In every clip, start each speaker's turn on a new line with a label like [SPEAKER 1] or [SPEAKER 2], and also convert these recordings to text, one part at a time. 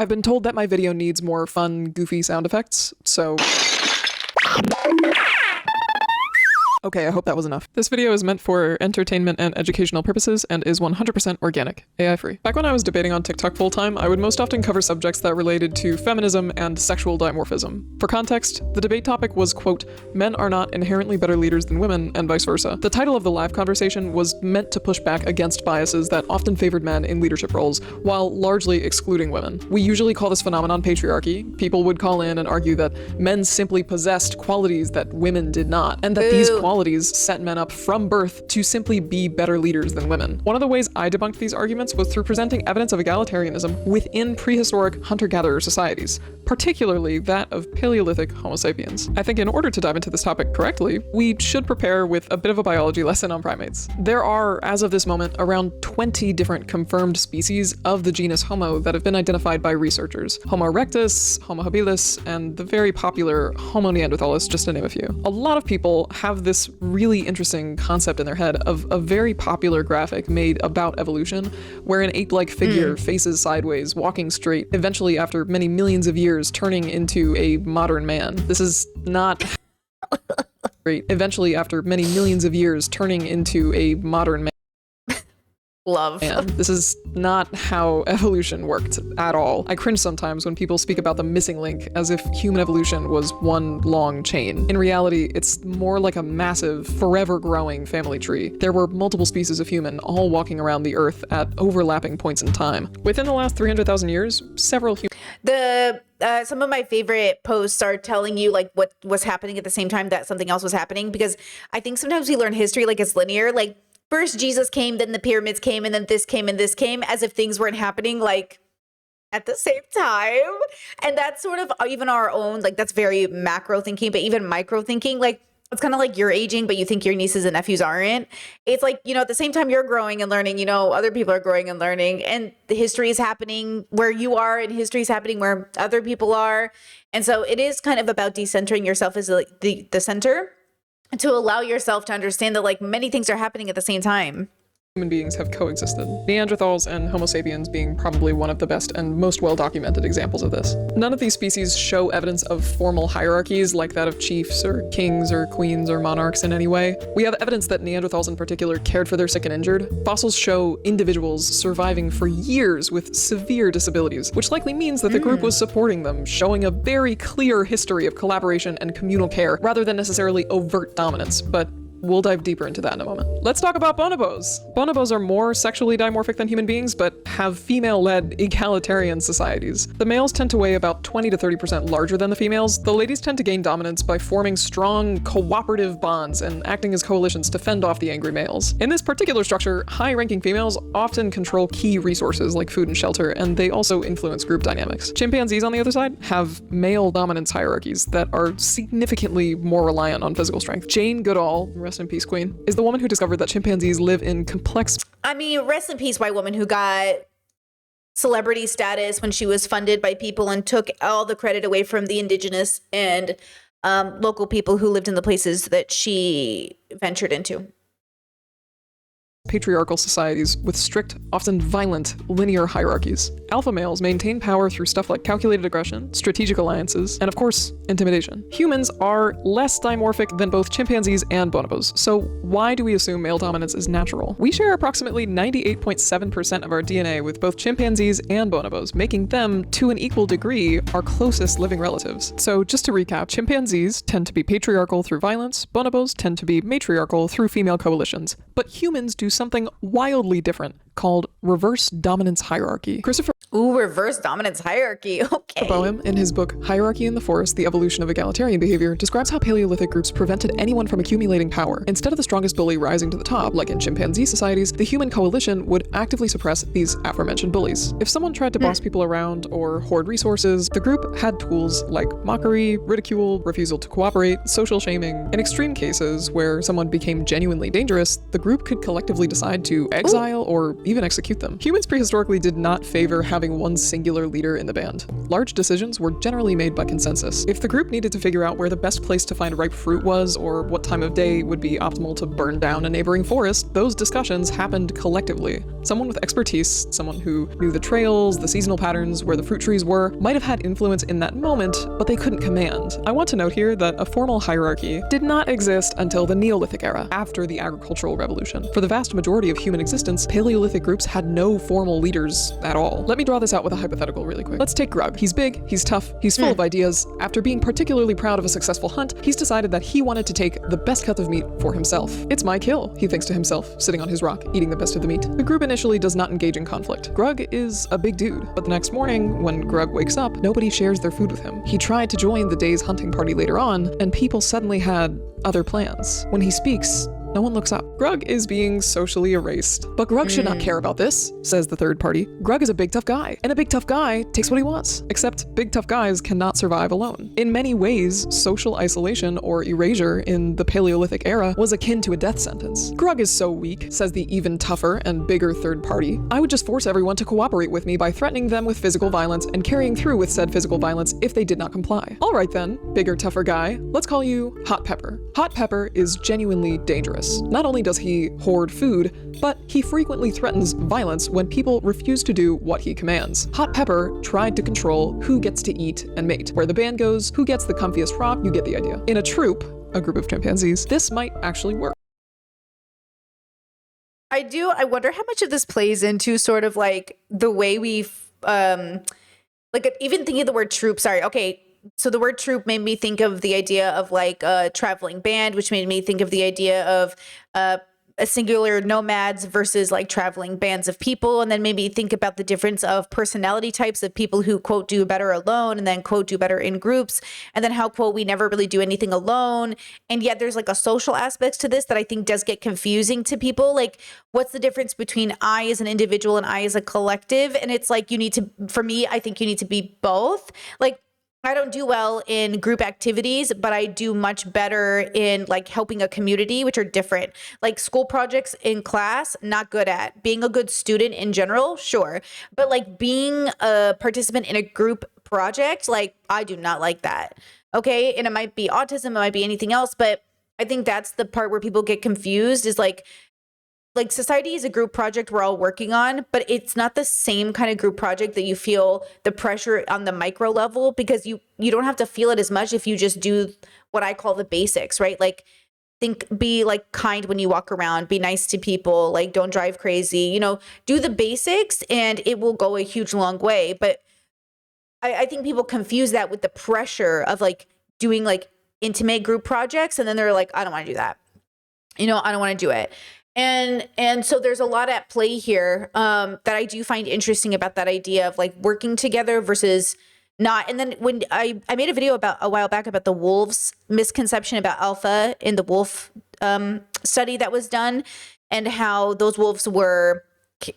[SPEAKER 1] I've been told that my video needs more fun, goofy sound effects, so... Okay, I hope that was enough. This video is meant for entertainment and educational purposes and is 100% organic, AI-free. Back when I was debating on TikTok full-time, I would most often cover subjects that related to feminism and sexual dimorphism. For context, the debate topic was, quote, "Men are not inherently better leaders than women, and vice versa." The title of the live conversation was meant to push back against biases that often favored men in leadership roles, while largely excluding women. We usually call this phenomenon patriarchy. People would call in and argue that men simply possessed qualities that women did not, and that these qualities set men up from birth to simply be better leaders than women. One of the ways I debunked these arguments was through presenting evidence of egalitarianism within prehistoric hunter-gatherer societies, particularly that of Paleolithic Homo sapiens. I think in order to dive into this topic correctly, we should prepare with a bit of a biology lesson on primates. There are, as of this moment, around 20 different confirmed species of the genus Homo that have been identified by researchers. Homo erectus, Homo habilis, and the very popular Homo neanderthalis, just to name a few. A lot of people have this really interesting concept in their head of a very popular graphic made about evolution, where an ape-like figure faces sideways, walking straight, eventually after many millions of years turning into a modern man. This is not great. Eventually after many millions of years turning into a modern man.
[SPEAKER 2] Love.
[SPEAKER 1] Man, this is not how evolution worked at all. I cringe sometimes when people speak about the missing link as if human evolution was one long chain. In reality, it's more like a massive, forever growing family tree. There were multiple species of human all walking around the earth at overlapping points in time. Within the last 300,000 years, several humans.
[SPEAKER 2] Some of my favorite posts are telling you like what was happening at the same time that something else was happening, because I think sometimes we learn history like it's linear, like first Jesus came, then the pyramids came, and then this came and this came, as if things weren't happening like at the same time. And that's sort of even our own, like that's very macro thinking, but even micro thinking, like it's kind of like you're aging, but you think your nieces and nephews aren't. It's like, you know, at the same time you're growing and learning, you know, other people are growing and learning, and the history is happening where you are and history is happening where other people are. And so it is kind of about decentering yourself as like the center, to allow yourself to understand that like many things are happening at the same time.
[SPEAKER 1] Human beings have coexisted. Neanderthals and Homo sapiens being probably one of the best and most well-documented examples of this. None of these species show evidence of formal hierarchies like that of chiefs or kings or queens or monarchs in any way. We have evidence that Neanderthals in particular cared for their sick and injured. Fossils show individuals surviving for years with severe disabilities, which likely means that the group was supporting them, showing a very clear history of collaboration and communal care rather than necessarily overt dominance, but we'll dive deeper into that in a moment. Let's talk about bonobos. Bonobos are more sexually dimorphic than human beings, but have female-led egalitarian societies. The males tend to weigh about 20 to 30% larger than the females. The ladies tend to gain dominance by forming strong, cooperative bonds and acting as coalitions to fend off the angry males. In this particular structure, high-ranking females often control key resources like food and shelter, and they also influence group dynamics. Chimpanzees, on the other side, have male dominance hierarchies that are significantly more reliant on physical strength. Jane Goodall, rest in peace, queen, is the woman who discovered that chimpanzees live in complex...
[SPEAKER 2] I mean, rest in peace, white woman who got celebrity status when she was funded by people and took all the credit away from the indigenous and local people who lived in the places that she ventured into.
[SPEAKER 1] Patriarchal societies with strict, often violent, linear hierarchies. Alpha males maintain power through stuff like calculated aggression, strategic alliances, and of course, intimidation. Humans are less dimorphic than both chimpanzees and bonobos, so why do we assume male dominance is natural? We share approximately 98.7% of our DNA with both chimpanzees and bonobos, making them, to an equal degree, our closest living relatives. So just to recap, chimpanzees tend to be patriarchal through violence, bonobos tend to be matriarchal through female coalitions, but humans do something wildly different called reverse dominance hierarchy. Christopher
[SPEAKER 2] Ooh, reverse dominance hierarchy. Okay.
[SPEAKER 1] Boehm, in his book Hierarchy in the Forest, The Evolution of Egalitarian Behavior, describes how Paleolithic groups prevented anyone from accumulating power. Instead of the strongest bully rising to the top, like in chimpanzee societies, the human coalition would actively suppress these aforementioned bullies. If someone tried to boss people around or hoard resources, the group had tools like mockery, ridicule, refusal to cooperate, social shaming. In extreme cases where someone became genuinely dangerous, the group could collectively decide to exile or even execute them. Humans prehistorically did not favor having one singular leader in the band. Large decisions were generally made by consensus. If the group needed to figure out where the best place to find ripe fruit was, or what time of day would be optimal to burn down a neighboring forest, those discussions happened collectively. Someone with expertise, someone who knew the trails, the seasonal patterns, where the fruit trees were, might have had influence in that moment, but they couldn't command. I want to note here that a formal hierarchy did not exist until the Neolithic era, after the agricultural revolution. For the vast majority of human existence, Paleolithic groups had no formal leaders at all. Let me draw this out with a hypothetical really quick. Let's take Grug. He's big, he's tough, he's full of ideas. After being particularly proud of a successful hunt, he's decided that he wanted to take the best cut of meat for himself. It's my kill, he thinks to himself, sitting on his rock, eating the best of the meat. The group initially does not engage in conflict. Grug is a big dude, but the next morning, when Grug wakes up, nobody shares their food with him. He tried to join the day's hunting party later on, and people suddenly had other plans. When he speaks, no one looks up. Grug is being socially erased. But Grug should not care about this, says the third party. Grug is a big tough guy, and a big tough guy takes what he wants. Except big tough guys cannot survive alone. In many ways, social isolation or erasure in the Paleolithic era was akin to a death sentence. Grug is so weak, says the even tougher and bigger third party. I would just force everyone to cooperate with me by threatening them with physical violence and carrying through with said physical violence if they did not comply. All right then, bigger tougher guy, let's call you Hot Pepper. Hot Pepper is genuinely dangerous. Not only does he hoard food, but he frequently threatens violence when people refuse to do what he commands. Hot Pepper tried to control who gets to eat and mate. Where the band goes, who gets the comfiest rock, you get the idea. In a troop, a group of chimpanzees, this might actually work.
[SPEAKER 2] I wonder how much of this plays into sort of like the way we've, like even thinking of the word troop, sorry, okay. So the word troop made me think of the idea of like a traveling band, which made me think of the idea of a singular nomads versus like traveling bands of people. And then maybe think about the difference of personality types of people who, quote, do better alone and then, quote, do better in groups. And then how, quote, we never really do anything alone. And yet there's like a social aspect to this that I think does get confusing to people. Like, what's the difference between I as an individual and I as a collective? And it's like, you need to, for me, I think you need to be both. Like, I don't do well in group activities, but I do much better in like helping a community, which are different. Like school projects in class, not good at. Being a good student in general, sure. But like being a participant in a group project, like I do not like that. Okay. And it might be autism, it might be anything else, but I think that's the part where people get confused is like society is a group project we're all working on, but it's not the same kind of group project that you feel the pressure on the micro level, because you don't have to feel it as much if you just do what I call the basics, right? Like be like kind when you walk around, be nice to people, like don't drive crazy, do the basics and it will go a huge long way. But I think people confuse that with the pressure of like doing like intimate group projects. And then they're like, I don't want to do that. I don't want to do it. And so there's a lot at play here that I do find interesting about that idea of like working together versus not. And then when I made a video about a while back about the wolves misconception about alpha in the wolf study that was done, and how those wolves were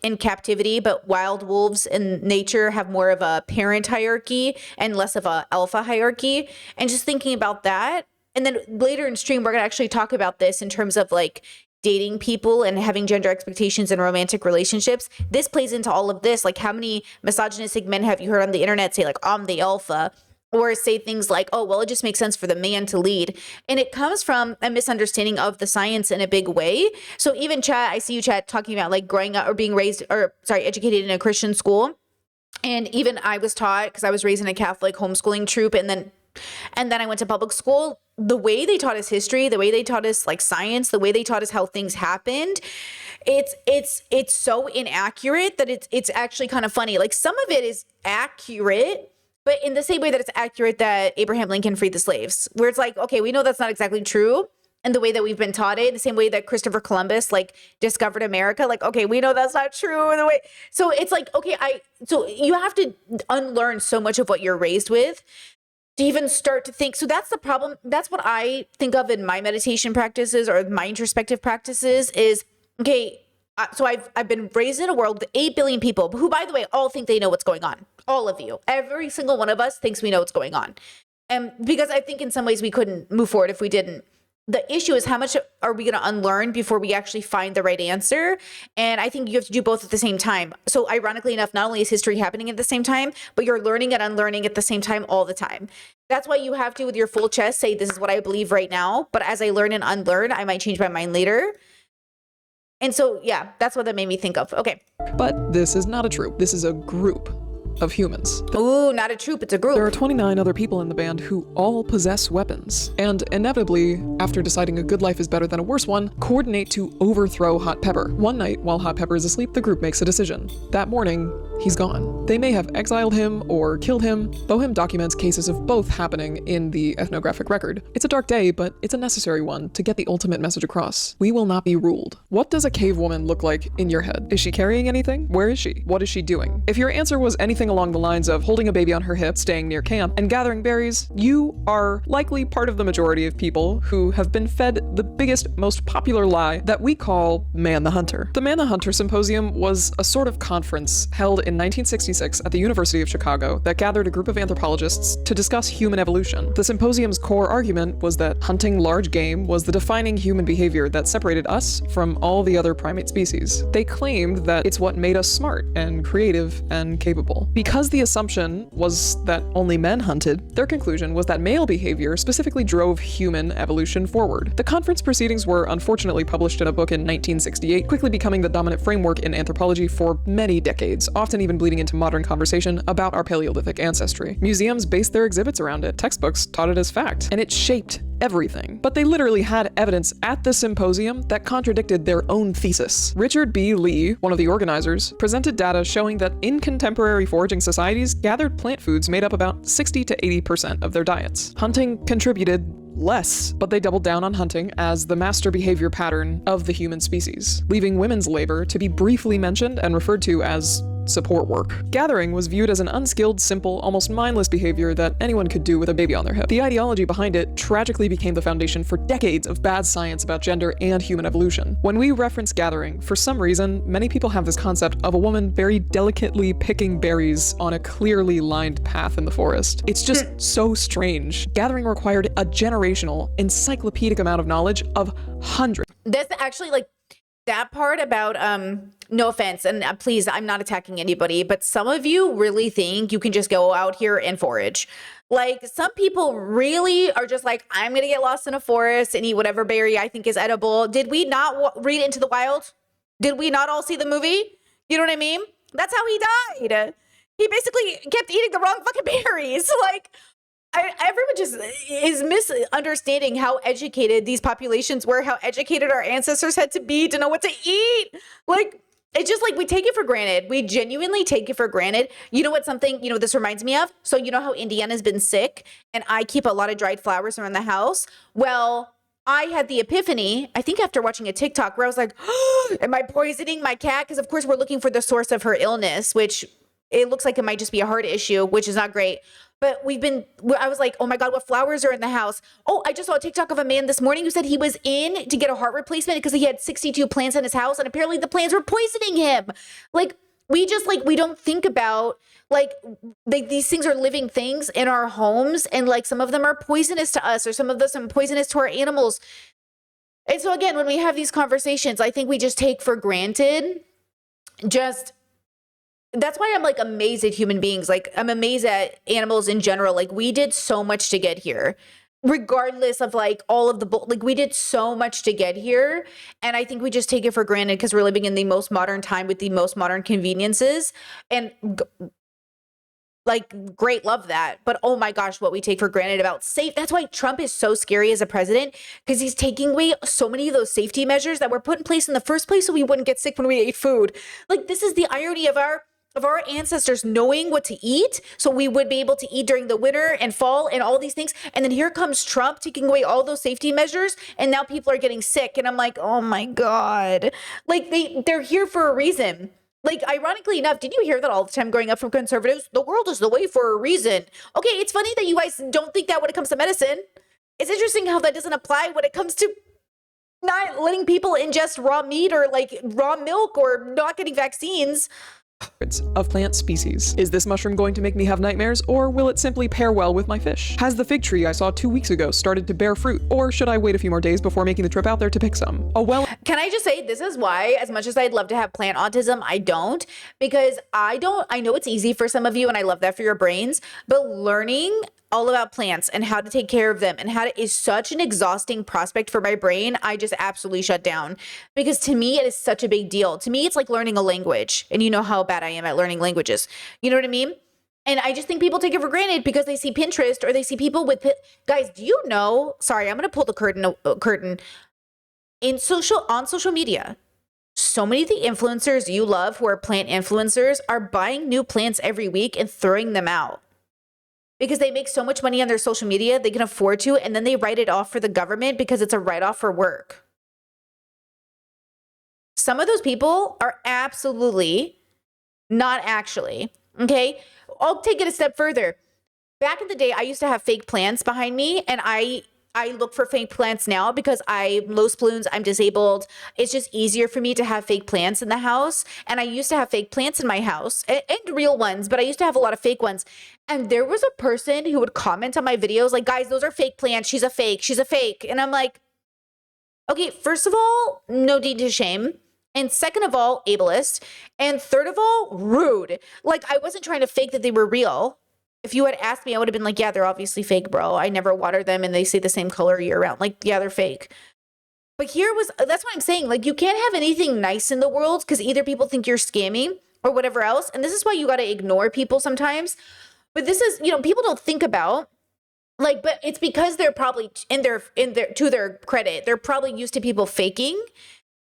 [SPEAKER 2] in captivity, but wild wolves in nature have more of a parent hierarchy and less of a alpha hierarchy. And just thinking about that. And then later in stream, we're going to actually talk about this in terms of like dating people and having gender expectations in romantic relationships. This plays into all of this. Like, how many misogynistic men have you heard on the internet say like, I'm the alpha, or say things like, oh, well, it just makes sense for the man to lead. And it comes from a misunderstanding of the science in a big way. So even chat, I see you chat talking about like growing up or being educated in a Christian school. And even I was taught, because I was raised in a Catholic homeschooling troop, and then I went to public school. The way they taught us history, the way they taught us like science, the way they taught us how things happened, it's so inaccurate that it's actually kind of funny. Like some of it is accurate, but in the same way that it's accurate that Abraham Lincoln freed the slaves, where it's like, okay, we know that's not exactly true. And the way that we've been taught it, the same way that Christopher Columbus like discovered America, like, okay, we know that's not true. And the way, so it's like, okay, so you have to unlearn so much of what you're raised with to even start to think. So that's the problem. That's what I think of in my meditation practices or my introspective practices is, okay, so I've been raised in a world with 8 billion people who, by the way, all think they know what's going on. All of you, every single one of us thinks we know what's going on. And because I think in some ways we couldn't move forward if we didn't. the issue is how much are we going to unlearn before we actually find the right answer? And I think you have to do both at the same time. So ironically enough, not only is history happening at the same time, but you're learning and unlearning at the same time all the time. That's why you have to, with your full chest, say, this is what I believe right now. But as I learn and unlearn, I might change my mind later. And so, yeah, that's what that made me think of. Okay.
[SPEAKER 1] But this is not a troop. This is a group of humans.
[SPEAKER 2] Ooh, not a troop, it's a group.
[SPEAKER 1] There are 29 other people in the band who all possess weapons, and inevitably, after deciding a good life is better than a worse one, coordinate to overthrow Hot Pepper. One night, while Hot Pepper is asleep, the group makes a decision. That morning, he's gone. They may have exiled him or killed him. Bohem documents cases of both happening in the ethnographic record. It's a dark day, but it's a necessary one to get the ultimate message across. We will not be ruled. What does a cave woman look like in your head? Is she carrying anything? Where is she? What is she doing? If your answer was anything along the lines of holding a baby on her hip, staying near camp, and gathering berries, you are likely part of the majority of people who have been fed the biggest, most popular lie that we call Man the Hunter. The Man the Hunter Symposium was a sort of conference held in 1966 at the University of Chicago that gathered a group of anthropologists to discuss human evolution. The symposium's core argument was that hunting large game was the defining human behavior that separated us from all the other primate species. They claimed that it's what made us smart and creative and capable. Because the assumption was that only men hunted, their conclusion was that male behavior specifically drove human evolution forward. The conference proceedings were unfortunately published in a book in 1968, quickly becoming the dominant framework in anthropology for many decades, often even bleeding into modern conversation about our Paleolithic ancestry. Museums based their exhibits around it, textbooks taught it as fact, and it shaped everything. But they literally had evidence at the symposium that contradicted their own thesis. Richard B. Lee, one of the organizers, presented data showing that in contemporary foraging societies, gathered plant foods made up about 60 to 80% of their diets. Hunting contributed less, but they doubled down on hunting as the master behavior pattern of the human species, leaving women's labor to be briefly mentioned and referred to as support work. Gathering was viewed as an unskilled, simple, almost mindless behavior that anyone could do with a baby on their hip. The ideology behind it tragically became the foundation for decades of bad science about gender and human evolution. When we reference gathering, for some reason, many people have this concept of a woman very delicately picking berries on a clearly lined path in the forest. It's just so strange. Gathering required a generational, encyclopedic amount of knowledge of hundreds.
[SPEAKER 2] That's actually like that part about, no offense, and please, I'm not attacking anybody, but some of you really think you can just go out here and forage. Like, some people really are just like, I'm going to get lost in a forest and eat whatever berry I think is edible. Did we not read Into the Wild? Did we not all see the movie? You know what I mean? That's how he died. He basically kept eating the wrong fucking berries. Like, everyone just is misunderstanding how educated these populations were, how educated our ancestors had to be to know what to eat. Like, it's just like we take it for granted. We genuinely take it for granted. You know what this reminds me of? So you know how Indiana's been sick and I keep a lot of dried flowers around the house? Well, I had the epiphany, I think after watching a TikTok where I was like, oh, am I poisoning my cat? Because of course we're looking for the source of her illness, which it looks like it might just be a heart issue, which is not great. But I was like, oh my God, what flowers are in the house? Oh, I just saw a TikTok of a man this morning who said he was in to get a heart replacement because he had 62 plants in his house. And apparently the plants were poisoning him. Like, we don't think about, like, these things are living things in our homes. And like, some of them are poisonous to us, or some of them are poisonous to our animals. And so again, when we have these conversations, I think we just take for granted that's why I'm like amazed at human beings. Like, I'm amazed at animals in general. Like, we did so much to get here, regardless of like all of like we did so much to get here. And I think we just take it for granted because we're living in the most modern time with the most modern conveniences. And like, great, love that. But oh my gosh, what we take for granted about safe. That's why Trump is so scary as a president, because he's taking away so many of those safety measures that were put in place in the first place so we wouldn't get sick when we ate food. Like, this is the irony of our ancestors knowing what to eat so we would be able to eat during the winter and fall and all these things. And then here comes Trump taking away all those safety measures, and now people are getting sick. And I'm like, oh my God. Like, they're here for a reason. Like, ironically enough, did you hear that all the time growing up from conservatives? The world is the way for a reason. Okay, it's funny that you guys don't think that when it comes to medicine. It's interesting how that doesn't apply when it comes to not letting people ingest raw meat or like raw milk or not getting vaccines.
[SPEAKER 1] of plant species. Is this mushroom going to make me have nightmares, or will it simply pair well with my fish? Has the fig tree I saw 2 weeks ago started to bear fruit, or should I wait a few more days before making the trip out there to pick some?
[SPEAKER 2] Can I just say, this is why, as much as I'd love to have plant autism, I don't, because I know it's easy for some of you, and I love that for your brains, but learning all about plants and how to take care of them and how to is such an exhausting prospect for my brain. I just absolutely shut down, because to me, it is such a big deal. To me, it's like learning a language, and you know how bad I am at learning languages. You know what I mean? And I just think people take it for granted because they see Pinterest or they see people with, guys, do you know, sorry, I'm going to pull the curtain on social media. So many of the influencers you love who are plant influencers are buying new plants every week and throwing them out because they make so much money on their social media, they can afford to, and then they write it off for the government because it's a write-off for work. Some of those people are absolutely not actually, okay? I'll take it a step further. Back in the day, I used to have fake plants behind me, and I look for fake plants now because I'm low sploons, I'm disabled. It's just easier for me to have fake plants in the house. And I used to have fake plants in my house and real ones, but I used to have a lot of fake ones. And there was a person who would comment on my videos like, guys, those are fake plants. She's a fake. And I'm like, okay, first of all, no need to shame. And second of all, ableist. And third of all, rude. Like, I wasn't trying to fake that they were real. If you had asked me, I would have been like, yeah, they're obviously fake, bro. I never water them and they stay the same color year round. Like, yeah, they're fake. But that's what I'm saying. Like, you can't have anything nice in the world because either people think you're scamming or whatever else. And this is why you got to ignore people sometimes. But this is, people don't think about, like, but it's because they're probably to their credit, they're probably used to people faking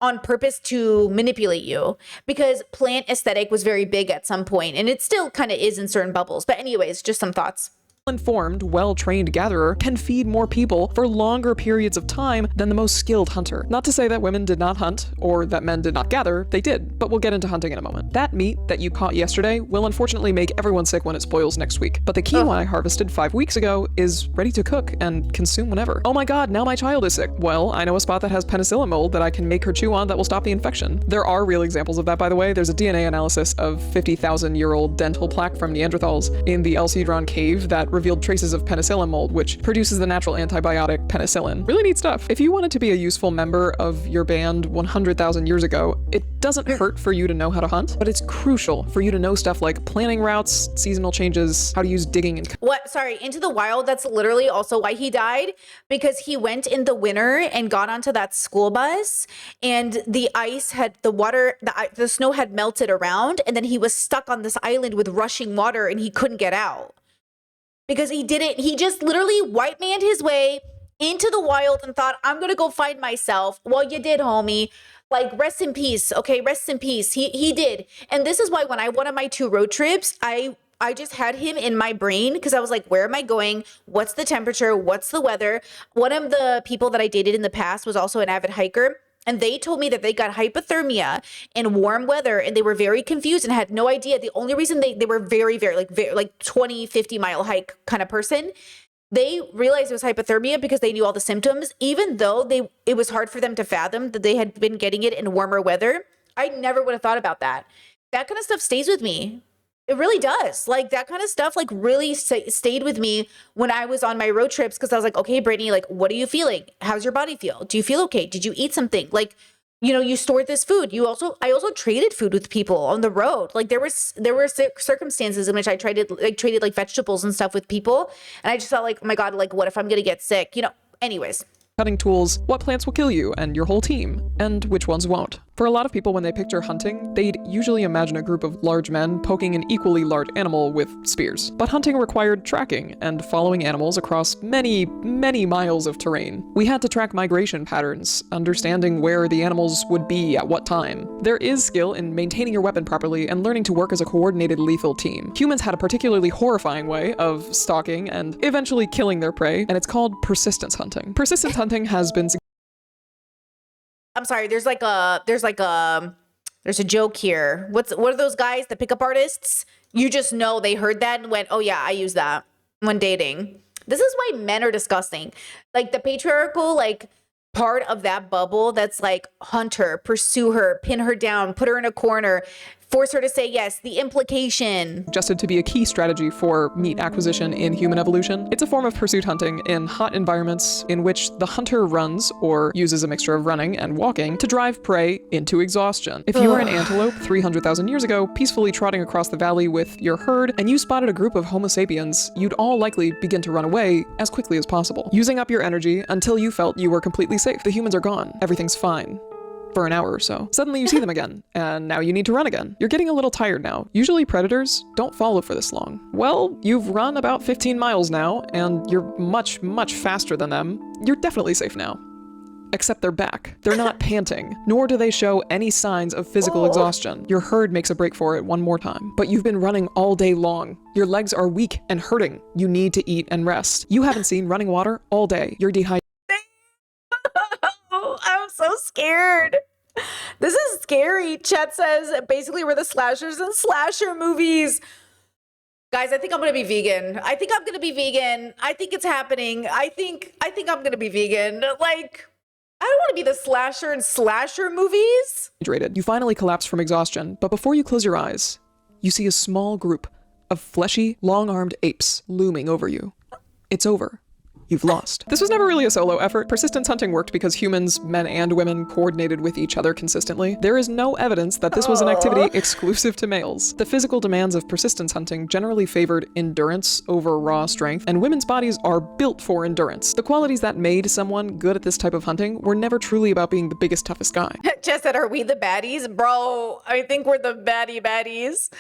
[SPEAKER 2] on purpose to manipulate you, because plant aesthetic was very big at some point, and it still kind of is in certain bubbles. But anyways, just some thoughts.
[SPEAKER 1] Informed, well-trained gatherer can feed more people for longer periods of time than the most skilled hunter. Not to say that women did not hunt or that men did not gather, they did, but we'll get into hunting in a moment. That meat that you caught yesterday will unfortunately make everyone sick when it spoils next week, but the quinoa I harvested 5 weeks ago is ready to cook and consume whenever. Oh my god, now my child is sick. Well, I know a spot that has penicillin mold that I can make her chew on that will stop the infection. There are real examples of that, by the way. There's a DNA analysis of 50,000-year-old dental plaque from Neanderthals in the El Cedron cave that revealed traces of penicillin mold, which produces the natural antibiotic penicillin. Really neat stuff. If you wanted to be a useful member of your band 100,000 years ago, it doesn't hurt for you to know how to hunt, but it's crucial for you to know stuff like planting routes, seasonal changes, how to use digging and...
[SPEAKER 2] Into the Wild, that's literally also why he died, because he went in the winter and got onto that school bus, and the snow had melted around, and then he was stuck on this island with rushing water and he couldn't get out. Because he just literally white manned his way into the wild and thought, I'm going to go find myself. Well, you did, homie. Like, rest in peace. Okay, rest in peace. He did. And this is why when I went on my 2 road trips, I just had him in my brain because I was like, where am I going? What's the temperature? What's the weather? One of the people that I dated in the past was also an avid hiker. And they told me that they got hypothermia in warm weather and they were very confused and had no idea. The only reason they were very, like 20, 50 mile hike kind of person. They realized it was hypothermia because they knew all the symptoms, even though it was hard for them to fathom that they had been getting it in warmer weather. I never would have thought about that. That kind of stuff stays with me. It really does. Like, that kind of stuff, like, really stayed with me when I was on my road trips, because I was like, okay, Brittany, like, what are you feeling? How's your body feel? Do you feel okay? Did you eat something? Like, you stored this food. I also traded food with people on the road. Like, there were circumstances in which I traded like vegetables and stuff with people. And I just felt like, oh my God, like, what if I'm going to get sick? Anyways.
[SPEAKER 1] Cutting tools, what plants will kill you and your whole team, and which ones won't. For a lot of people, when they picture hunting, they'd usually imagine a group of large men poking an equally large animal with spears. But hunting required tracking and following animals across many, many miles of terrain. We had to track migration patterns, understanding where the animals would be at what time. There is skill in maintaining your weapon properly and learning to work as a coordinated lethal team. Humans had a particularly horrifying way of stalking and eventually killing their prey, and it's called persistence hunting. Persistence hunting has been...
[SPEAKER 2] I'm sorry, there's a joke here. What are those guys, the pickup artists? You just know they heard that and went, oh yeah, I use that when dating. This is why men are disgusting. Like, the patriarchal, like, part of that bubble that's like, hunt her, pursue her, pin her down, put her in a corner, force her to say yes, the implication.
[SPEAKER 1] Suggested to be a key strategy for meat acquisition in human evolution. It's a form of pursuit hunting in hot environments in which the hunter runs or uses a mixture of running and walking to drive prey into exhaustion. If you were an antelope 300,000 years ago, peacefully trotting across the valley with your herd, and you spotted a group of Homo sapiens, you'd all likely begin to run away as quickly as possible, using up your energy until you felt you were completely safe. The humans are gone. Everything's fine. For an hour or so. Suddenly you see them again, and now you need to run again. You're getting a little tired now. Usually predators don't follow for this long. Well, you've run about 15 miles now, and you're much, much faster than them. You're definitely safe now. Except they're back. They're not panting, nor do they show any signs of physical exhaustion. Your herd makes a break for it one more time. But you've been running all day long. Your legs are weak and hurting. You need to eat and rest. You haven't seen running water all day. You're dehydrated.
[SPEAKER 2] I'm so scared. This is scary. Chet says basically we're the slashers in slasher movies. Guys, I think I'm gonna be vegan. I think I'm gonna be vegan. I think it's happening. I think I'm gonna be vegan. Like, I don't want to be the slasher in slasher movies.
[SPEAKER 1] You finally collapse from exhaustion, but before you close your eyes, you see a small group of fleshy, long-armed apes looming over you. It's over. You've lost. This was never really a solo effort. Persistence hunting worked because humans, men and women, coordinated with each other consistently. There is no evidence that this was an activity exclusive to males. The physical demands of persistence hunting generally favored endurance over raw strength, and women's bodies are built for endurance. The qualities that made someone good at this type of hunting were never truly about being the biggest, toughest guy.
[SPEAKER 2] Jess said, are we the baddies? Bro, I think we're the baddies.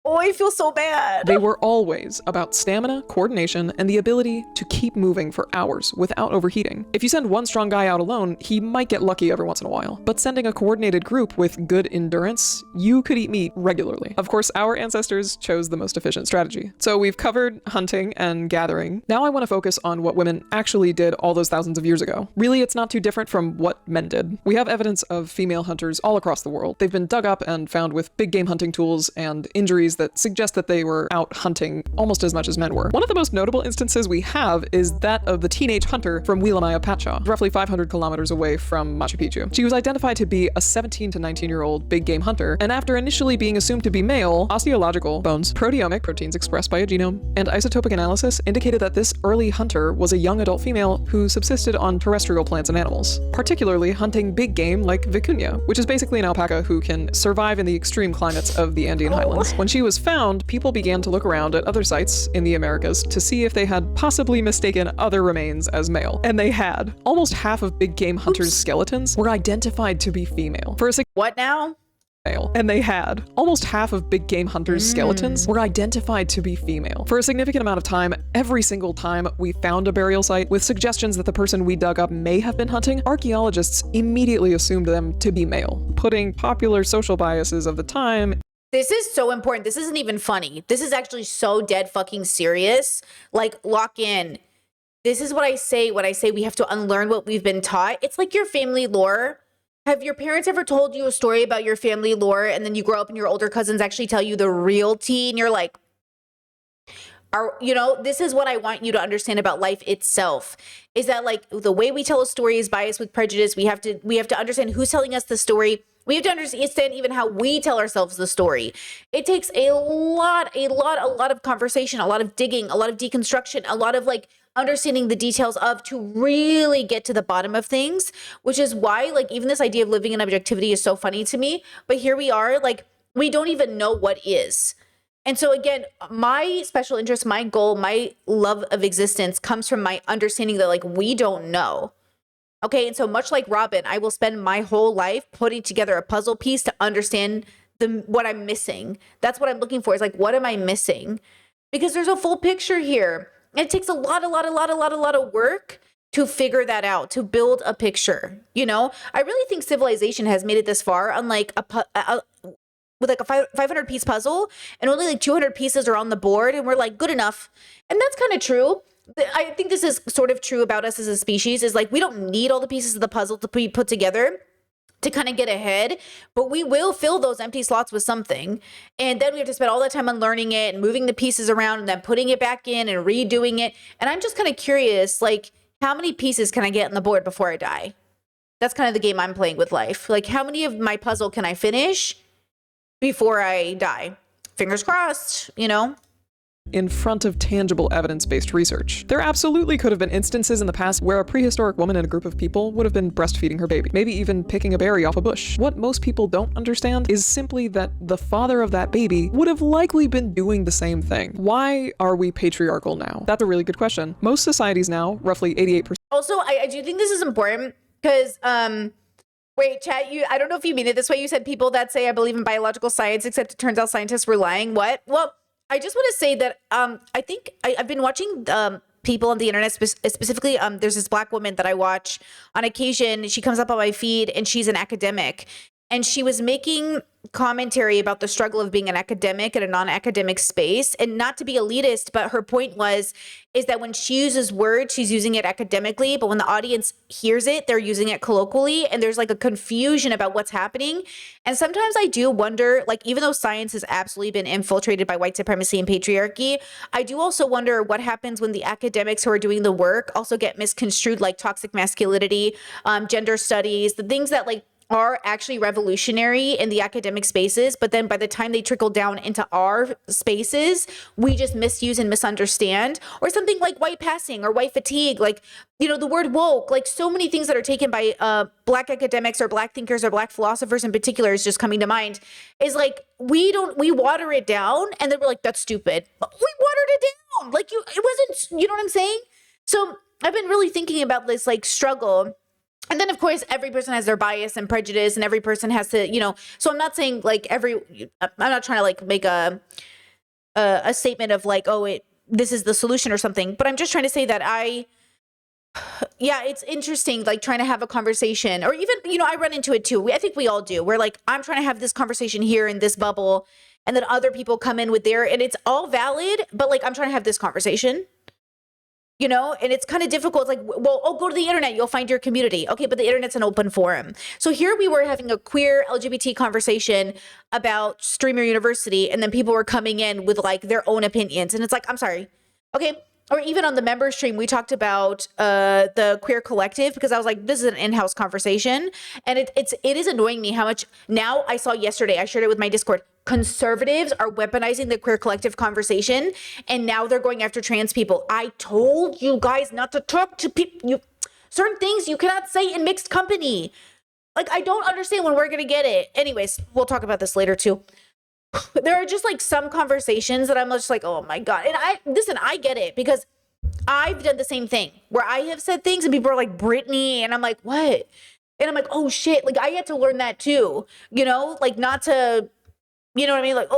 [SPEAKER 2] Oh, I feel so bad.
[SPEAKER 1] They were always about stamina, coordination, and the ability to keep moving for hours without overheating. If you send one strong guy out alone, he might get lucky every once in a while. But sending a coordinated group with good endurance, you could eat meat regularly. Of course, our ancestors chose the most efficient strategy. So we've covered hunting and gathering. Now I want to focus on what women actually did all those thousands of years ago. Really, it's not too different from what men did. We have evidence of female hunters all across the world. They've been dug up and found with big game hunting tools and injuries that suggest that they were out hunting almost as much as men were. One of the most notable instances we have is that of the teenage hunter from Wilamaya Pacha, roughly 500 kilometers away from Machu Picchu. She was identified to be a 17 to 19-year-old big game hunter, and after initially being assumed to be male, osteological bones, proteomic proteins expressed by a genome, and isotopic analysis indicated that this early hunter was a young adult female who subsisted on terrestrial plants and animals, particularly hunting big game like vicuña, which is basically an alpaca who can survive in the extreme climates of the Andean highlands. When she was found, people began to look around at other sites in the Americas to see if they had possibly mistaken other remains as male. And they had. Almost half of big game hunters' skeletons were identified to be female. For a
[SPEAKER 2] What now?
[SPEAKER 1] And they had. Almost half of big game hunters' skeletons were identified to be female. For a significant amount of time, every single time we found a burial site with suggestions that the person we dug up may have been hunting, archaeologists immediately assumed them to be male, putting popular social biases of the time.
[SPEAKER 2] This is so important. This isn't even funny. This is actually so dead fucking serious. Like, lock in. This is what I say when I say we have to unlearn what we've been taught. It's like your family lore. Have your parents ever told you a story about your family lore and then you grow up and your older cousins actually tell you the real tea and you're like, this is what I want you to understand about life itself, is that like the way we tell a story is biased with prejudice. We have to understand who's telling us the story. We have to understand even how we tell ourselves the story. It takes a lot of conversation, a lot of digging, a lot of deconstruction, a lot of like understanding the details of to really get to the bottom of things, which is why like even this idea of living in objectivity is so funny to me. But here we are, like we don't even know what is. And so again, my special interest, my goal, my love of existence comes from my understanding that like we don't know. Okay, and so much like Robin, I will spend my whole life putting together a puzzle piece to understand what I'm missing. That's what I'm looking for, is like, what am I missing? Because there's a full picture here. And it takes a lot of work to figure that out, to build a picture. You know, I really think civilization has made it this far, unlike with like a 500 piece puzzle, and only like 200 pieces are on the board, and we're like, good enough. And that's kind of true. I think this is sort of true about us as a species, is like we don't need all the pieces of the puzzle to be put together to kind of get ahead, but we will fill those empty slots with something. And then we have to spend all that time on learning it and moving the pieces around and then putting it back in and redoing it. And I'm just kind of curious, like, how many pieces can I get on the board before I die? That's kind of the game I'm playing with life. Like, how many of my puzzle can I finish before I die. Fingers crossed, you know?
[SPEAKER 1] In front of tangible evidence-based research. There absolutely could have been instances in the past where a prehistoric woman in a group of people would have been breastfeeding her baby, maybe even picking a berry off a bush. What most people don't understand is simply that the father of that baby would have likely been doing the same thing. Why are we patriarchal now? That's a really good question. Most societies now, roughly 88%.
[SPEAKER 2] Also, I do think this is important because, wait, chat, I don't know if you mean it this way. You said people that say I believe in biological science, except it turns out scientists were lying. What? Well, I just want to say that I think I've been watching people on the internet, specifically there's this Black woman that I watch on occasion. She comes up on my feed and she's an academic. And she was making commentary about the struggle of being an academic in a non-academic space, and not to be elitist, but her point is that when she uses words, she's using it academically, but when the audience hears it, they're using it colloquially, and there's like a confusion about what's happening. And sometimes I do wonder, like, even though science has absolutely been infiltrated by white supremacy and patriarchy, I do also wonder what happens when the academics who are doing the work also get misconstrued, like toxic masculinity, gender studies, the things that like are actually revolutionary in the academic spaces, but then by the time they trickle down into our spaces, we just misuse and misunderstand. Or something like white passing or white fatigue, like, you know, the word woke, like so many things that are taken by Black academics or Black thinkers or Black philosophers in particular is just coming to mind, is like, we water it down and then we're like, that's stupid. But we watered it down. Like it wasn't, you know what I'm saying? So I've been really thinking about this like struggle. And then, of course, every person has their bias and prejudice, and every person has to, you know, so I'm not saying like I'm not trying to like make a statement of like, oh, this is the solution or something, but I'm just trying to say that yeah, it's interesting, like trying to have a conversation, or even, you know, I run into it too. I think we all do. We're like, I'm trying to have this conversation here in this bubble, and then other people come in with and it's all valid, but like, I'm trying to have this conversation. You know, and it's kind of difficult. It's like, well, go to the internet, you'll find your community. Okay, but the internet's an open forum. So here we were having a queer LGBT conversation about Streamer University, and then people were coming in with like their own opinions. And it's like, I'm sorry. Okay. Or even on the member stream, we talked about the queer collective, because I was like, this is an in-house conversation. And it is annoying me how much, now I saw yesterday, I shared it with my Discord, conservatives are weaponizing the queer collective conversation, and now they're going after trans people. I told you guys not to talk to people. Certain things you cannot say in mixed company. Like, I don't understand when we're going to get it. Anyways, we'll talk about this later too. There are just like some conversations that I'm just like, oh my God. And I get it, because I've done the same thing where I have said things and people are like, Brittany, and I'm like, what? And I'm like, oh shit. Like, I had to learn that too, you know, like not to, you know what I mean? Like,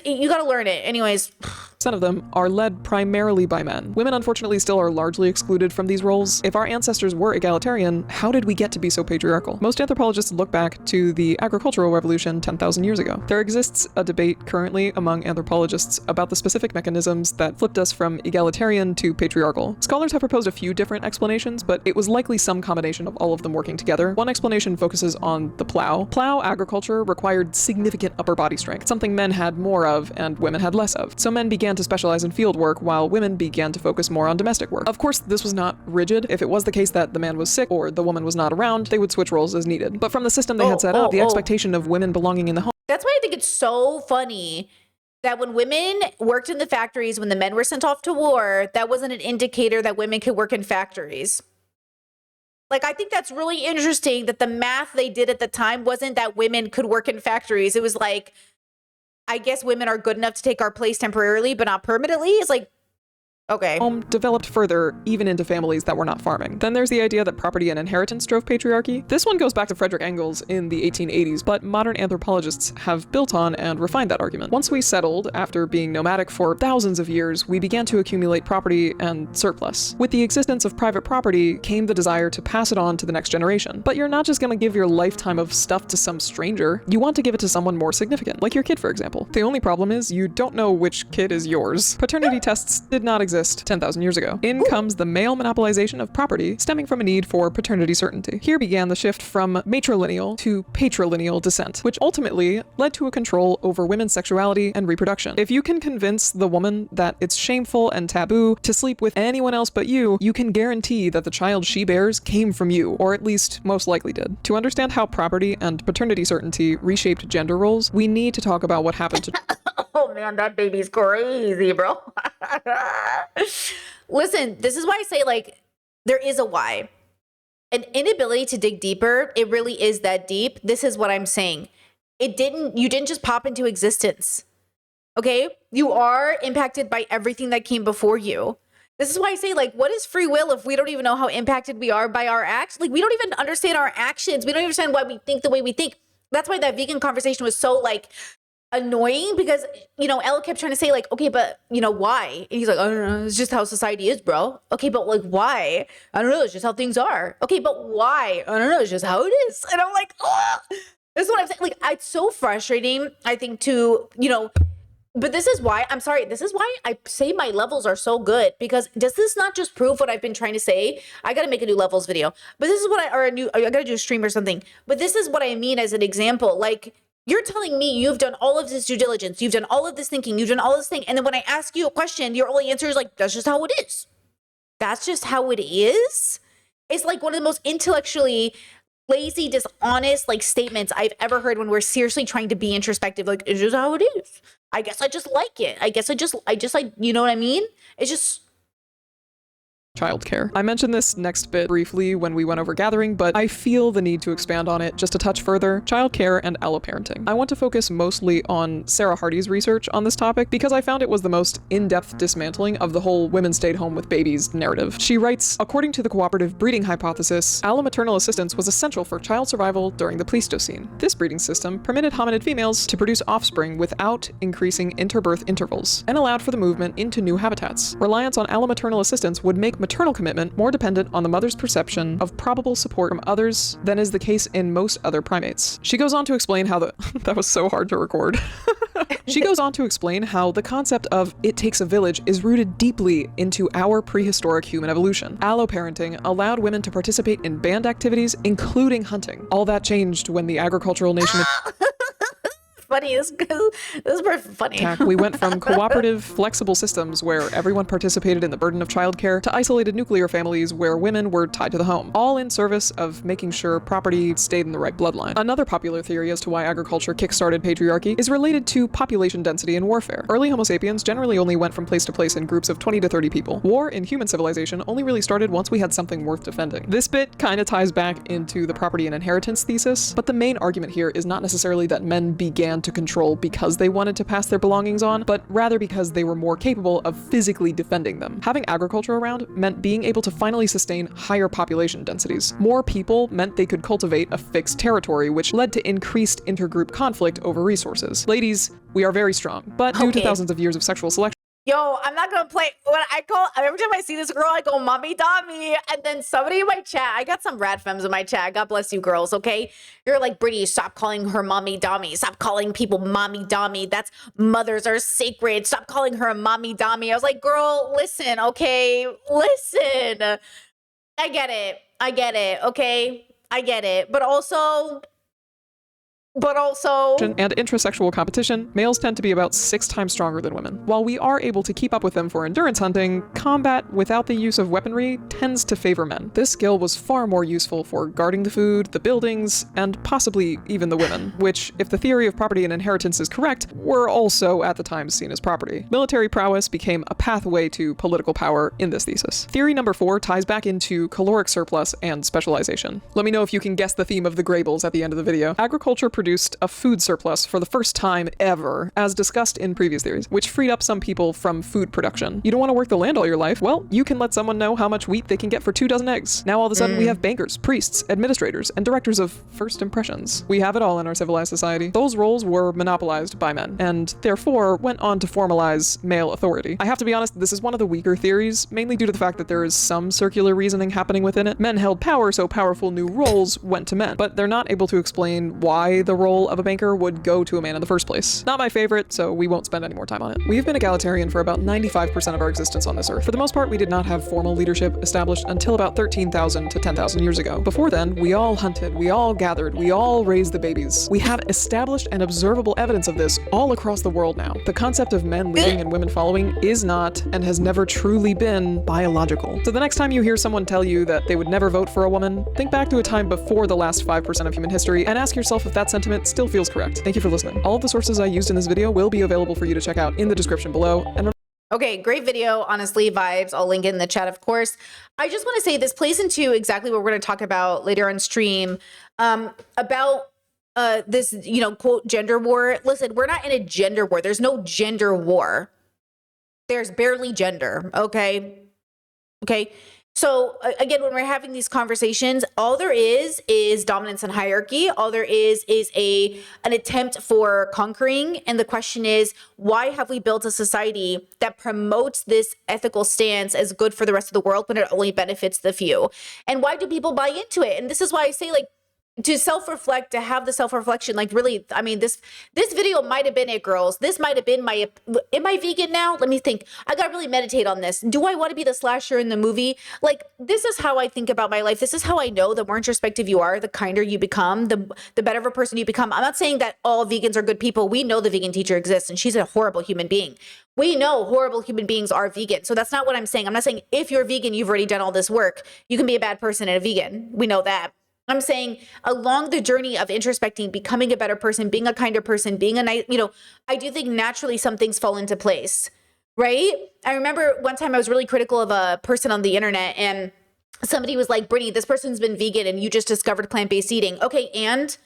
[SPEAKER 2] you got to learn it. Anyways.
[SPEAKER 1] Some of them are led primarily by men. Women, unfortunately, still are largely excluded from these roles. If our ancestors were egalitarian, how did we get to be so patriarchal? Most anthropologists look back to the agricultural revolution 10,000 years ago. There exists a debate currently among anthropologists about the specific mechanisms that flipped us from egalitarian to patriarchal. Scholars have proposed a few different explanations, but it was likely some combination of all of them working together. One explanation focuses on the plow. Plow agriculture required significant upper body strength, something men had more of and women had less of. So men began to specialize in field work, while women began to focus more on domestic work. Of course, this was not rigid. If it was the case that the man was sick or the woman was not around, they would switch roles as needed. But from the system they had set up, the expectation of women belonging in the home.
[SPEAKER 2] That's why I think it's so funny that when women worked in the factories, when the men were sent off to war, that wasn't an indicator that women could work in factories. Like, I think that's really interesting that the math they did at the time wasn't that women could work in factories. It was like, I guess women are good enough to take our place temporarily, but not permanently. It's like, okay.
[SPEAKER 1] Home developed further, even into families that were not farming. Then there's the idea that property and inheritance drove patriarchy. This one goes back to Frederick Engels in the 1880s, but modern anthropologists have built on and refined that argument. Once we settled, after being nomadic for thousands of years, we began to accumulate property and surplus. With the existence of private property came the desire to pass it on to the next generation. But you're not just gonna give your lifetime of stuff to some stranger. You want to give it to someone more significant, like your kid, for example. The only problem is you don't know which kid is yours. Paternity tests did not exist exist 10,000 years ago. In comes the male monopolization of property, stemming from a need for paternity certainty. Here began the shift from matrilineal to patrilineal descent, which ultimately led to a control over women's sexuality and reproduction. If you can convince the woman that it's shameful and taboo to sleep with anyone else but you, you can guarantee that the child she bears came from you, or at least most likely did. To understand how property and paternity certainty reshaped gender roles, we need to talk about what happened to
[SPEAKER 2] Oh man, that baby's crazy, bro. Listen, this is why I say, like, there is a why. An inability to dig deeper, it really is that deep. This is what I'm saying. You didn't just pop into existence. Okay? You are impacted by everything that came before you. This is why I say, like, what is free will if we don't even know how impacted we are by our acts? Like, we don't even understand our actions. We don't understand why we think the way we think. That's why that vegan conversation was so, like, annoying, because, you know, Elle kept trying to say, like, okay, but, you know, why? And he's like, I don't know, it's just how society is, bro. Okay, but, like, why? I don't know, it's just how things are. Okay, but why? I don't know, it's just how it is. And I'm like, oh, this is what I'm saying. Like, it's so frustrating, I think, to, you know, but this is why, I'm sorry, this is why I say my levels are so good, because does this not just prove what I've been trying to say? I gotta make a new levels video, but this is what I gotta do a stream or something, but this is what I mean as an example. Like, you're telling me you've done all of this due diligence, you've done all of this thinking, you've done all this thing, and then when I ask you a question, your only answer is like, that's just how it is. That's just how it is? It's like one of the most intellectually lazy, dishonest, like, statements I've ever heard when we're seriously trying to be introspective. Like, it's just how it is. I guess I just like it. I guess I just like, you know what I mean? It's just...
[SPEAKER 1] childcare. I mentioned this next bit briefly when we went over gathering, but I feel the need to expand on it just a touch further. Childcare and alloparenting. I want to focus mostly on Sarah Hardy's research on this topic because I found it was the most in-depth dismantling of the whole women stayed home with babies narrative. She writes, according to the cooperative breeding hypothesis, allomaternal assistance was essential for child survival during the Pleistocene. This breeding system permitted hominid females to produce offspring without increasing interbirth intervals and allowed for the movement into new habitats. Reliance on allomaternal assistance would make maternal commitment more dependent on the mother's perception of probable support from others than is the case in most other primates. She goes on to explain how that was so hard to record. She goes on to explain how the concept of it takes a village is rooted deeply into our prehistoric human evolution. Alloparenting allowed women to participate in band activities, including hunting. All that changed when the agricultural nation
[SPEAKER 2] funny. This is perfect funny.
[SPEAKER 1] We went from cooperative, flexible systems where everyone participated in the burden of childcare to isolated nuclear families where women were tied to the home, all in service of making sure property stayed in the right bloodline. Another popular theory as to why agriculture kickstarted patriarchy is related to population density in warfare. Early Homo sapiens generally only went from place to place in groups of 20 to 30 people. War in human civilization only really started once we had something worth defending. This bit kind of ties back into the property and inheritance thesis, but the main argument here is not necessarily that men began to control because they wanted to pass their belongings on, but rather because they were more capable of physically defending them. Having agriculture around meant being able to finally sustain higher population densities. More people meant they could cultivate a fixed territory, which led to increased intergroup conflict over resources. Ladies, we are very strong, but due to thousands of years of sexual selection,
[SPEAKER 2] Yo, I'm not gonna play. When I call, every time I see this girl, I go, mommy, Dami. And then somebody in my chat, I got some rad femmes in my chat. God bless you, girls, okay? You're like, Brittany, stop calling her mommy, Dami. Stop calling people mommy, Dami. That's mothers are sacred. Stop calling her a mommy, Dami. I was like, girl, listen, okay? Listen. I get it, okay? I get it. But also...
[SPEAKER 1] and intrasexual competition, males tend to be about 6 times stronger than women. While we are able to keep up with them for endurance hunting, combat without the use of weaponry tends to favor men. This skill was far more useful for guarding the food, the buildings, and possibly even the women, which, if the theory of property and inheritance is correct, were also at the time seen as property. Military prowess became a pathway to political power in this thesis. Theory number 4 ties back into caloric surplus and specialization. Let me know if you can guess the theme of the Greybles at the end of the video. Agriculture produced a food surplus for the first time ever, as discussed in previous theories, which freed up some people from food production. You don't want to work the land all your life? Well, you can let someone know how much wheat they can get for 2 dozen eggs. Now all of a sudden we have bankers, priests, administrators, and directors of first impressions. We have it all in our civilized society. Those roles were monopolized by men, and therefore went on to formalize male authority. I have to be honest, this is one of the weaker theories, mainly due to the fact that there is some circular reasoning happening within it. Men held power, so powerful new roles went to men, but they're not able to explain why the the role of a banker would go to a man in the first place. Not my favorite, so we won't spend any more time on it. We've been egalitarian for about 95% of our existence on this earth. For the most part, we did not have formal leadership established until about 13,000 to 10,000 years ago. Before then, we all hunted, we all gathered, we all raised the babies. We have established and observable evidence of this all across the world now. The concept of men leading and women following is not and has never truly been biological. So the next time you hear someone tell you that they would never vote for a woman, think back to a time before the last 5% of human history and ask yourself if that sentiment still feels correct. Thank you for listening. All of the sources I used in this video will be available for you to check out in the description below. And
[SPEAKER 2] okay, great video. Honestly, vibes. I'll link it in the chat, of course. I just want to say this plays into exactly what we're going to talk about later on stream, about this, you know, quote, gender war. Listen, we're not in a gender war. There's no gender war. There's barely gender. Okay. Okay. So again, when we're having these conversations, all there is dominance and hierarchy. All there is an attempt for conquering. And the question is, why have we built a society that promotes this ethical stance as good for the rest of the world when it only benefits the few? And why do people buy into it? And this is why I say, like, to self-reflect, to have the self-reflection, like, really, I mean, this video might have been it, girls. This might have been my, am I vegan now? Let me think. I got to really meditate on this. Do I want to be the slasher in the movie? Like, this is how I think about my life. This is how I know the more introspective you are, the kinder you become, the better of a person you become. I'm not saying that all vegans are good people. We know the vegan teacher exists and she's a horrible human being. We know horrible human beings are vegan. So that's not what I'm saying. I'm not saying if you're vegan, you've already done all this work. You can be a bad person and a vegan. We know that. I'm saying along the journey of introspecting, becoming a better person, being a kinder person, being a nice, you know, I do think naturally some things fall into place, right? I remember one time I was really critical of a person on the internet and somebody was like, Brittany, this person's been vegan and you just discovered plant-based eating. Okay, and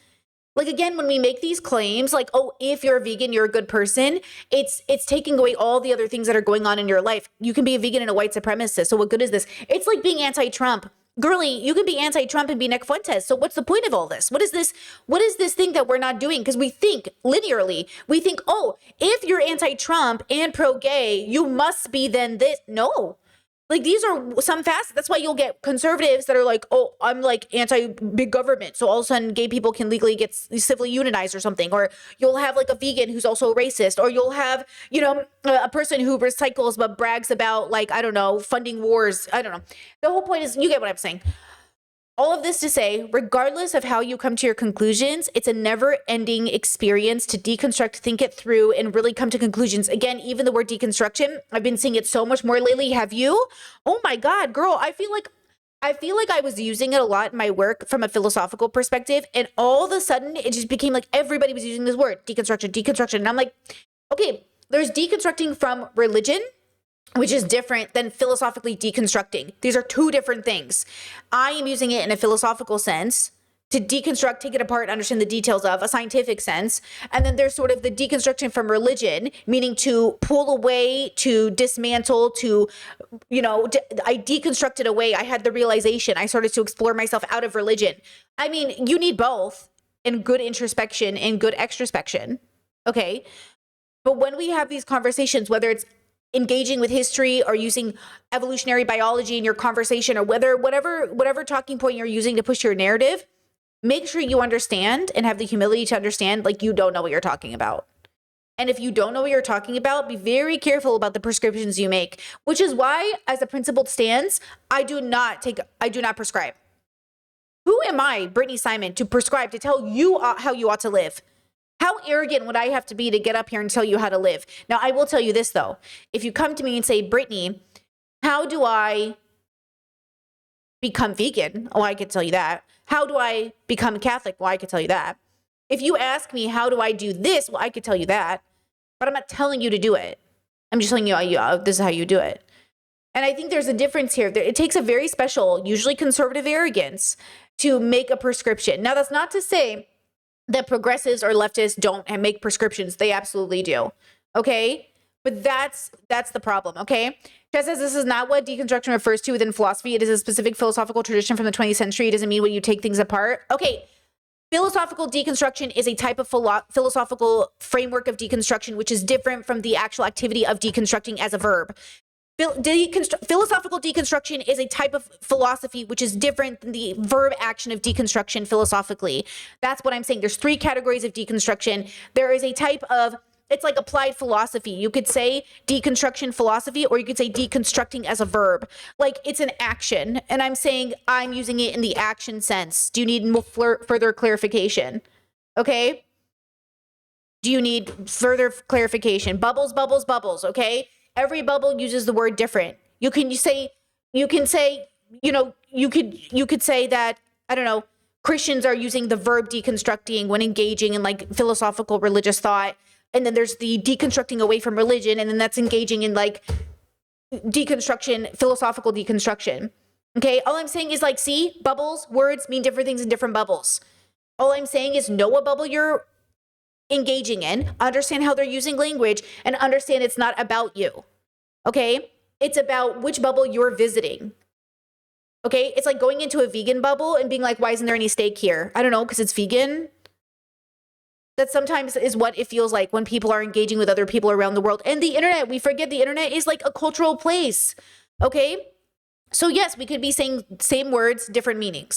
[SPEAKER 2] like, again, when we make these claims, like, oh, if you're a vegan, you're a good person, it's taking away all the other things that are going on in your life. You can be a vegan and a white supremacist. So what good is this? It's like being anti-Trump. Girly, you can be anti-Trump and be Nick Fuentes. So what's the point of all this? What is this? What is this thing that we're not doing? Because we think linearly, we think, oh, if you're anti-Trump and pro-gay, you must be then this. No. Like, these are some facets. That's why you'll get conservatives that are like, oh, I'm like anti-big government. So all of a sudden gay people can legally get civilly unionized or something. Or you'll have like a vegan who's also a racist. Or you'll have, you know, a person who recycles but brags about, like, I don't know, funding wars. I don't know. The whole point is, you get what I'm saying. All of this to say, regardless of how you come to your conclusions, it's a never-ending experience to deconstruct, think it through, and really come to conclusions. Again, even the word deconstruction, I've been seeing it so much more lately. Have you? Oh my God, girl, I feel like I was using it a lot in my work from a philosophical perspective, and all of a sudden, it just became like everybody was using this word, deconstruction, deconstruction. And I'm like, okay, there's deconstructing from religion, which is different than philosophically deconstructing. These are two different things. I am using it in a philosophical sense to deconstruct, take it apart, understand the details of a scientific sense. And then there's sort of the deconstruction from religion, meaning to pull away, to dismantle, to, you know, I deconstructed away. I had the realization. I started to explore myself out of religion. I mean, you need both in good introspection and good extrospection. Okay. But when we have these conversations, whether it's engaging with history or using evolutionary biology in your conversation, or whatever talking point you're using to push your narrative, make sure you understand and have the humility to understand, like, you don't know what you're talking about. And if you don't know what you're talking about, be very careful about the prescriptions you make, which is why, as a principled stance, I do not prescribe. Who am I, Brittany Simon, to prescribe, to tell you how you ought to live? How arrogant would I have to be to get up here and tell you how to live? Now, I will tell you this, though. If you come to me and say, Brittany, how do I become vegan? Oh, I could tell you that. How do I become Catholic? Well, I could tell you that. If you ask me, how do I do this? Well, I could tell you that. But I'm not telling you to do it. I'm just telling you, this is how you do it. And I think there's a difference here. It takes a very special, usually conservative arrogance to make a prescription. Now, that's not to say that progressives or leftists don't make prescriptions. They absolutely do. Okay? But that's the problem. Okay? Chad says this is not what deconstruction refers to within philosophy. It is a specific philosophical tradition from the 20th century. It doesn't mean when you take things apart. Okay. Philosophical deconstruction is a type of philosophical framework of deconstruction, which is different from the actual activity of deconstructing as a verb. Philosophical deconstruction is a type of philosophy which is different than the verb action of deconstruction philosophically. That's what I'm saying. There's 3 categories of deconstruction. There is a type of, it's like applied philosophy. You could say deconstruction philosophy, or you could say deconstructing as a verb. Like, it's an action, and I'm saying I'm using it in the action sense. Do you need further clarification? Okay? Do you need further clarification? Bubbles, bubbles, bubbles, okay? Every bubble uses the word different. You could say, you could say that, I don't know, Christians are using the verb deconstructing when engaging in like philosophical religious thought. And then there's the deconstructing away from religion. And then that's engaging in like deconstruction, philosophical deconstruction. Okay. All I'm saying is like, see, bubbles, words mean different things in different bubbles. All I'm saying is know what bubble you're engaging in, understand how they're using language, and understand it's not about you. Okay? It's about which bubble you're visiting. Okay? It's like going into a vegan bubble and being like, why isn't there any steak here? I don't know, because it's vegan. That sometimes is what it feels like when people are engaging with other people around the world. And the internet, we forget the internet is like a cultural place. Okay? So yes, we could be saying same words, different meanings.